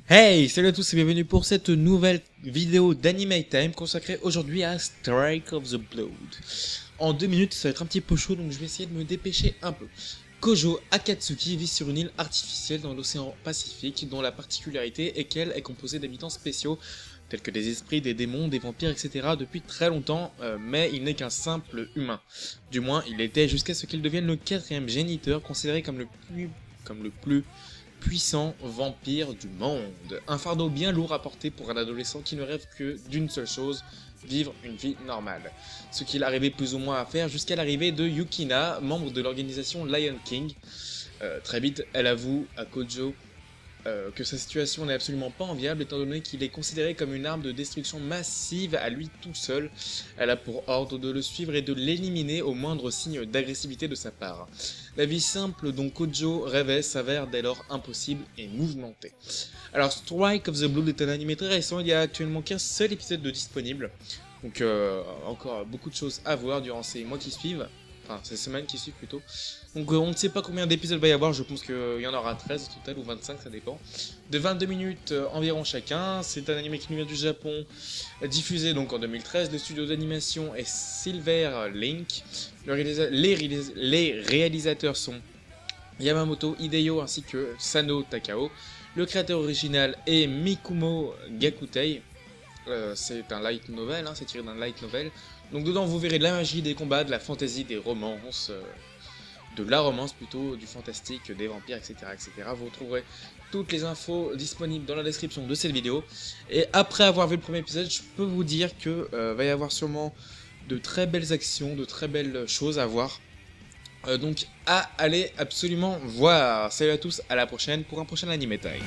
Hey, salut à tous et bienvenue pour cette nouvelle vidéo d'Anime Time consacrée aujourd'hui à Strike of the Blood. En 2 minutes, ça va être un petit peu chaud donc je vais essayer de me dépêcher un peu. Kojo Akatsuki vit sur une île artificielle dans l'océan Pacifique dont la particularité est qu'elle est composée d'habitants spéciaux tels que des esprits, des démons, des vampires, etc. depuis très longtemps, mais il n'est qu'un simple humain. Du moins, il était jusqu'à ce qu'il devienne le 4e géniteur considéré comme le plus puissant vampire du monde. Un fardeau bien lourd à porter pour un adolescent qui ne rêve que d'une seule chose, vivre une vie normale. Ce qu'il arrivait plus ou moins à faire jusqu'à l'arrivée de Yukina, membre de l'organisation Lion King. Très vite, elle avoue à Kojo que sa situation n'est absolument pas enviable étant donné qu'il est considéré comme une arme de destruction massive à lui tout seul. Elle a pour ordre de le suivre et de l'éliminer au moindre signe d'agressivité de sa part. La vie simple dont Kojo rêvait s'avère dès lors impossible et mouvementée. Alors Strike of the Blood est un anime très récent, il y a actuellement qu'un seul épisode de disponible. Donc encore beaucoup de choses à voir durant ces mois qui suivent. Enfin, ces semaines qui suivent plutôt. Donc on ne sait pas combien d'épisodes va y avoir, je pense qu'il y en aura 13 au total ou 25, ça dépend. De 22 minutes environ chacun, c'est un anime qui nous vient du Japon, diffusé donc en 2013. Le studio d'animation est Silver Link. Les réalisateurs sont Yamamoto Hideo ainsi que Sano Takao. Le créateur original est Mikumo Gakutei. C'est un light novel, c'est tiré d'un light novel. Donc dedans vous verrez de la magie, des combats, de la fantasy, des romances, de la romance plutôt, du fantastique, des vampires, etc., etc. Vous retrouverez toutes les infos disponibles dans la description de cette vidéo. Et après avoir vu le premier épisode, je peux vous dire que va y avoir sûrement de très belles actions, de très belles choses à voir. Donc à aller absolument voir. Salut à tous, à la prochaine pour un prochain Anime Time.